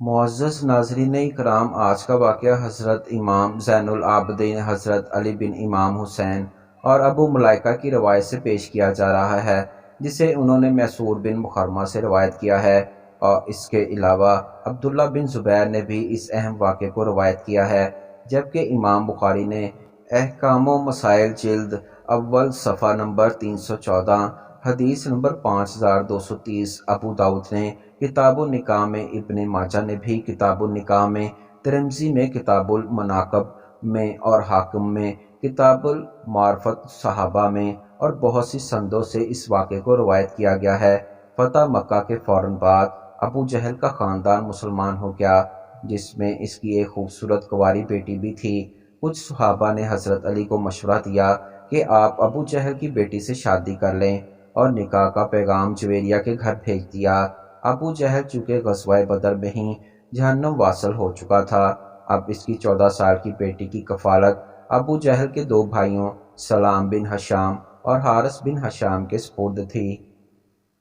معزز ناظرین اکرام، آج کا واقعہ حضرت امام زین العابدین حضرت علی بن امام حسین اور ابو ملائکہ کی روایت سے پیش کیا جا رہا ہے، جسے انہوں نے میسور بن مخرمہ سے روایت کیا ہے، اور اس کے علاوہ عبداللہ بن زبیر نے بھی اس اہم واقعے کو روایت کیا ہے، جبکہ امام بخاری نے احکام و مسائل جلد اول صفحہ نمبر 314 حدیث نمبر 5230، ابو داؤد نے کتاب النکاح میں، ابن ماجہ نے بھی کتاب النکاح میں، ترمذی میں کتاب المناقب میں، اور حاکم میں کتاب المعرفت صحابہ میں، اور بہت سی سندوں سے اس واقعے کو روایت کیا گیا ہے۔ فتح مکہ کے فوراً بعد ابو جہل کا خاندان مسلمان ہو گیا، جس میں اس کی ایک خوبصورت کنواری بیٹی بھی تھی۔ کچھ صحابہ نے حضرت علی کو مشورہ دیا کہ آپ ابو جہل کی بیٹی سے شادی کر لیں، اور نکاح کا پیغام جویریہ کے گھر بھیج دیا۔ ابو جہل چونکہ غزوہ بدر میں ہی جہنم واصل ہو چکا تھا، اب اس کی 14 سال کی بیٹی کی کفالت ابو جہل کے دو بھائیوں سلام بن ہشام اور حارث بن ہشام کے سپرد تھی۔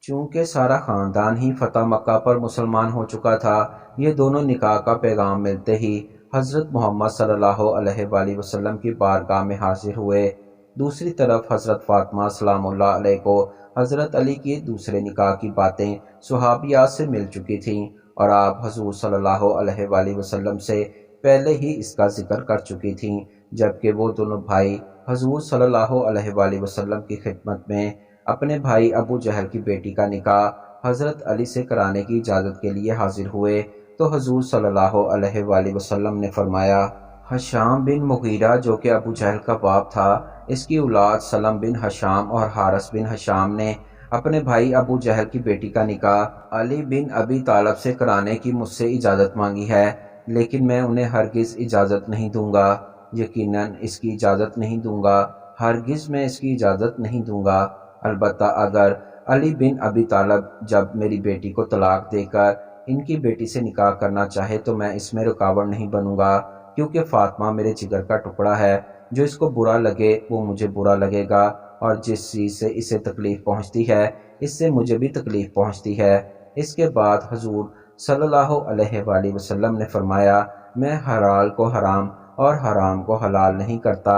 چونکہ سارا خاندان ہی فتح مکہ پر مسلمان ہو چکا تھا، یہ دونوں نکاح کا پیغام ملتے ہی حضرت محمد صلی اللہ علیہ وآلہ وسلم کی بارگاہ میں حاضر ہوئے۔ دوسری طرف حضرت فاطمہ سلام اللہ علیہ کو حضرت علی کی دوسرے نکاح کی باتیں صحابیات سے مل چکی تھیں، اور آپ حضور صلی اللہ علیہ وآلہ وسلم سے پہلے ہی اس کا ذکر کر چکی تھیں، جبکہ وہ دونوں بھائی حضور صلی اللہ علیہ وآلہ وسلم کی خدمت میں اپنے بھائی ابو جہل کی بیٹی کا نکاح حضرت علی سے کرانے کی اجازت کے لیے حاضر ہوئے، تو حضور صلی اللہ علیہ وآلہ وسلم نے فرمایا، ہشام بن مغیرہ جو کہ ابو جہل کا باپ تھا، اس کی اولاد سلم بن ہشام اور حارث بن ہشام نے اپنے بھائی ابو جہل کی بیٹی کا نکاح علی بن ابی طالب سے کرانے کی مجھ سے اجازت مانگی ہے، لیکن میں انہیں ہرگز اجازت نہیں دوں گا، یقیناً اس کی اجازت نہیں دوں گا، ہرگز میں اس کی اجازت نہیں دوں گا۔ البتہ اگر علی بن ابی طالب جب میری بیٹی کو طلاق دے کر ان کی بیٹی سے نکاح کرنا چاہے تو میں اس میں رکاوٹ نہیں بنوں گا، کیونکہ فاطمہ میرے جگر کا ٹکڑا ہے، جو اس کو برا لگے وہ مجھے برا لگے گا، اور جس چیز سے اسے تکلیف پہنچتی ہے اس سے مجھے بھی تکلیف پہنچتی ہے۔ اس کے بعد حضور صلی اللہ علیہ وآلہ وسلم نے فرمایا، میں حلال کو حرام اور حرام کو حلال نہیں کرتا،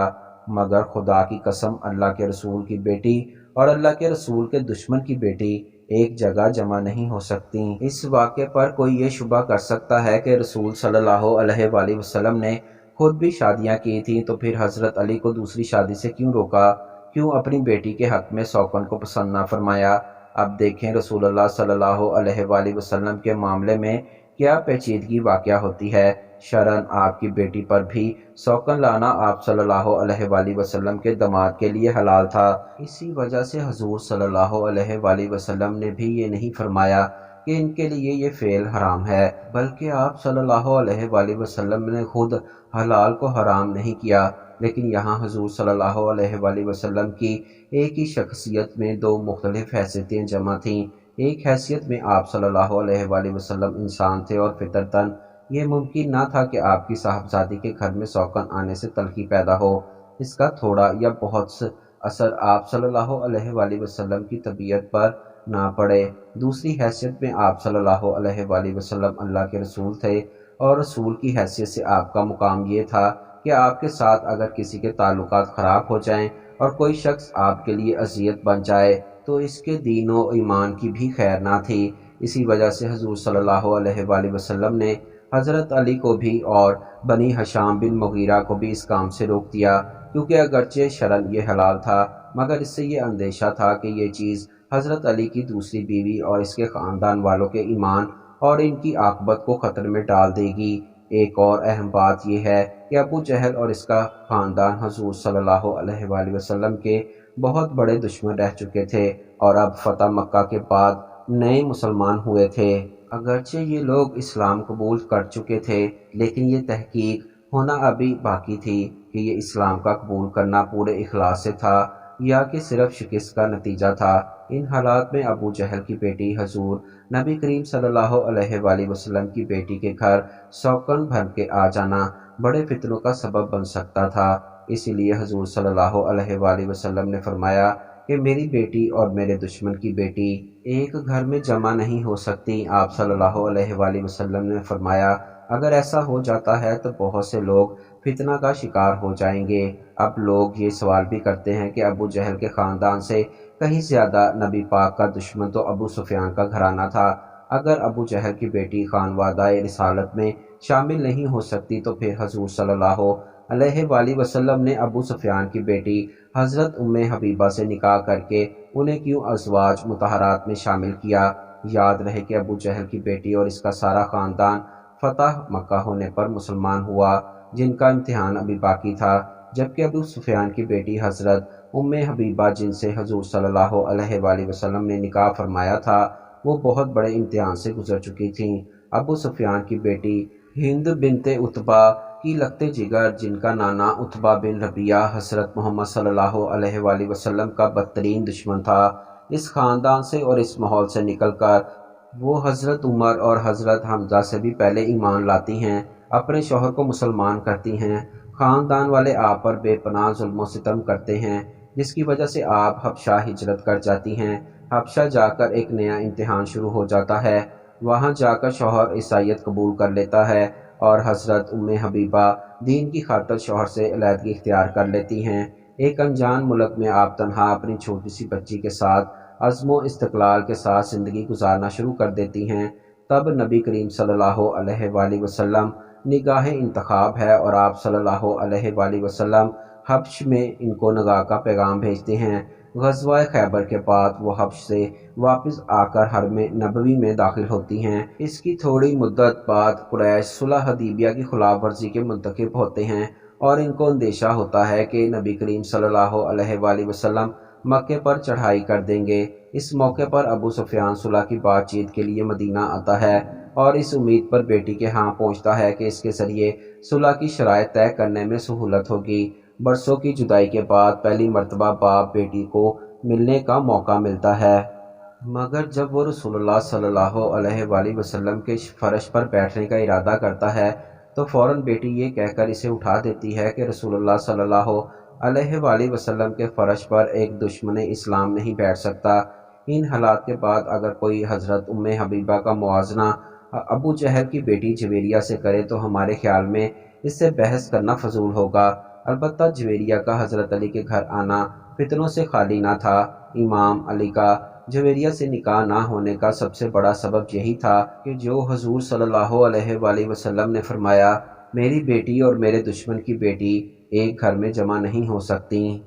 مگر خدا کی قسم اللہ کے رسول کی بیٹی اور اللہ کے رسول کے دشمن کی بیٹی ایک جگہ جمع نہیں ہو سکتی۔ اس واقعے پر کوئی یہ شبہ کر سکتا ہے کہ رسول صلی اللہ علیہ وآلہ وسلم نے خود بھی شادیاں کی تھیں، تو پھر حضرت علی کو دوسری شادی سے کیوں روکا، کیوں اپنی بیٹی کے حق میں سوکن کو پسند نہ فرمایا؟ اب دیکھیں رسول اللہ صلی اللہ علیہ وآلہ وسلم کے معاملے میں کیا پیچیدگی واقع ہوتی ہے۔ شرعاً آپ کی بیٹی پر بھی سوکن لانا آپ صلی اللہ علیہ وآلہ وسلم کے داماد کے لیے حلال تھا، اسی وجہ سے حضور صلی اللہ علیہ وآلہ وسلم نے بھی یہ نہیں فرمایا کہ ان کے لیے یہ فعل حرام ہے، بلکہ آپ صلی اللہ علیہ وآلہ وسلم نے خود حلال کو حرام نہیں کیا۔ لیکن یہاں حضور صلی اللہ علیہ وآلہ وسلم کی ایک ہی شخصیت میں دو مختلف حیثیتیں جمع تھیں۔ ایک حیثیت میں آپ صلی اللہ علیہ وآلہ وسلم انسان تھے، اور فطرتاً یہ ممکن نہ تھا کہ آپ کی صاحبزادی کے گھر میں سوکن آنے سے تلخی پیدا ہو، اس کا تھوڑا یا بہت اثر آپ صلی اللہ علیہ وآلہ وسلم کی طبیعت پر نہ پڑے۔ دوسری حیثیت میں آپ صلی اللہ علیہ وآلہ وسلم اللہ کے رسول تھے، اور رسول کی حیثیت سے آپ کا مقام یہ تھا کہ آپ کے ساتھ اگر کسی کے تعلقات خراب ہو جائیں اور کوئی شخص آپ کے لیے اذیت بن جائے تو اس کے دین و ایمان کی بھی خیر نہ تھی۔ اسی وجہ سے حضور صلی اللہ علیہ وآلہ وسلم نے حضرت علی کو بھی اور بنی ہشام بن مغیرہ کو بھی اس کام سے روک دیا، کیونکہ اگرچہ شرعاً یہ حلال تھا، مگر اس سے یہ اندیشہ تھا کہ یہ چیز حضرت علی کی دوسری بیوی اور اس کے خاندان والوں کے ایمان اور ان کی عاقبت کو خطر میں ڈال دے گی۔ ایک اور اہم بات یہ ہے کہ ابو جہل اور اس کا خاندان حضور صلی اللہ علیہ وآلہ وسلم کے بہت بڑے دشمن رہ چکے تھے، اور اب فتح مکہ کے بعد نئے مسلمان ہوئے تھے۔ اگرچہ یہ لوگ اسلام قبول کر چکے تھے، لیکن یہ تحقیق ہونا ابھی باقی تھی کہ یہ اسلام کا قبول کرنا پورے اخلاص سے تھا یا کہ صرف شکست کا نتیجہ تھا۔ ان حالات میں ابو جہل کی بیٹی حضور نبی کریم صلی اللہ علیہ وآلہ وسلم کی بیٹی کے گھر سوکن بھر کے آ جانا بڑے فتنوں کا سبب بن سکتا تھا۔ اسی لیے حضور صلی اللہ علیہ وآلہ وسلم نے فرمایا کہ میری بیٹی اور میرے دشمن کی بیٹی ایک گھر میں جمع نہیں ہو سکتی۔ آپ صلی اللہ علیہ وآلہ وسلم نے فرمایا، اگر ایسا ہو جاتا ہے تو بہت سے لوگ فتنہ کا شکار ہو جائیں گے۔ اب لوگ یہ سوال بھی کرتے ہیں کہ ابو جہل کے خاندان سے کہیں زیادہ نبی پاک کا دشمن تو ابو سفیان کا گھرانہ تھا۔ اگر ابو جہل کی بیٹی خانوادہ رسالت میں شامل نہیں ہو سکتی تو پھر حضور صلی اللہ علیہ وآلہ وسلم نے ابو سفیان کی بیٹی حضرت ام حبیبہ سے نکاح کر کے انہیں کیوں ازواج مطہرات میں شامل کیا؟ یاد رہے کہ ابو جہل کی بیٹی اور اس کا سارا خاندان فتح مکہ ہونے پر مسلمان ہوا، جن کا امتحان ابھی باقی تھا، جبکہ ابو سفیان کی بیٹی حضرت ام حبیبہ جن سے حضور صلی اللہ علیہ وآلہ وسلم نے نکاح فرمایا تھا، وہ بہت بڑے امتحان سے گزر چکی تھیں۔ ابو سفیان کی بیٹی ہند بنت عتبہ کی لگتے جگر، جن کا نانا عتبہ بن ربیعہ حضرت محمد صلی اللہ علیہ وآلہ وسلم کا بدترین دشمن تھا، اس خاندان سے اور اس ماحول سے نکل کر وہ حضرت عمر اور حضرت حمزہ سے بھی پہلے ایمان لاتی ہیں، اپنے شوہر کو مسلمان کرتی ہیں۔ خاندان والے آپ پر بے پناہ ظلم و ستم کرتے ہیں، جس کی وجہ سے آپ حبشہ ہجرت کر جاتی ہیں۔ حبشہ جا کر ایک نیا امتحان شروع ہو جاتا ہے، وہاں جا کر شوہر عیسائیت قبول کر لیتا ہے اور حضرت ام حبیبہ دین کی خاطر شوہر سے علیحدگی اختیار کر لیتی ہیں۔ ایک انجان ملک میں آپ تنہا اپنی چھوٹی سی بچی کے ساتھ عزم و استقلال کے ساتھ زندگی گزارنا شروع کر دیتی ہیں۔ تب نبی کریم صلی اللہ علیہ وآلہ وسلم نگاہ انتخاب ہے اور آپ صلی اللہ علیہ وآلہ وسلم حبش میں ان کو نگاہ کا پیغام بھیجتے ہیں۔ غزوہ خیبر کے بعد وہ حبش سے واپس آ کر حرم نبوی میں داخل ہوتی ہیں۔ اس کی تھوڑی مدت بعد قریش صلح حدیبیہ کی خلاف ورزی کے مرتکب ہوتے ہیں اور ان کو اندیشہ ہوتا ہے کہ نبی کریم صلی اللہ علیہ وآلہ وسلم مکے پر چڑھائی کر دیں گے۔ اس موقع پر ابو سفیان صلح کی بات چیت کے لیے مدینہ آتا ہے اور اس امید پر بیٹی کے ہاں پہنچتا ہے کہ اس کے ذریعے صلح کی شرائط طے کرنے میں سہولت ہوگی۔ برسوں کی جدائی کے بعد پہلی مرتبہ باپ بیٹی کو ملنے کا موقع ملتا ہے، مگر جب وہ رسول اللہ صلی اللہ علیہ وآلہ وسلم کے فرش پر بیٹھنے کا ارادہ کرتا ہے تو فوراً بیٹی یہ کہہ کر اسے اٹھا دیتی ہے کہ رسول اللہ صلی اللہ علیہ وآلہ وسلم کے فرش پر ایک دشمن اسلام نہیں بیٹھ سکتا۔ ان حالات کے بعد اگر کوئی حضرت ام حبیبہ کا موازنہ ابو جہل کی بیٹی جویریہ سے کرے تو ہمارے خیال میں اس سے بحث کرنا فضول ہوگا۔ البتہ جویریہ کا حضرت علی کے گھر آنا فتنوں سے خالی نہ تھا۔ امام علی کا جویریہ سے نکاح نہ ہونے کا سب سے بڑا سبب یہی تھا کہ جو حضور صلی اللہ علیہ وآلہ وسلم نے فرمایا، میری بیٹی اور میرے دشمن کی بیٹی ایک گھر میں جمع نہیں ہو سکتی۔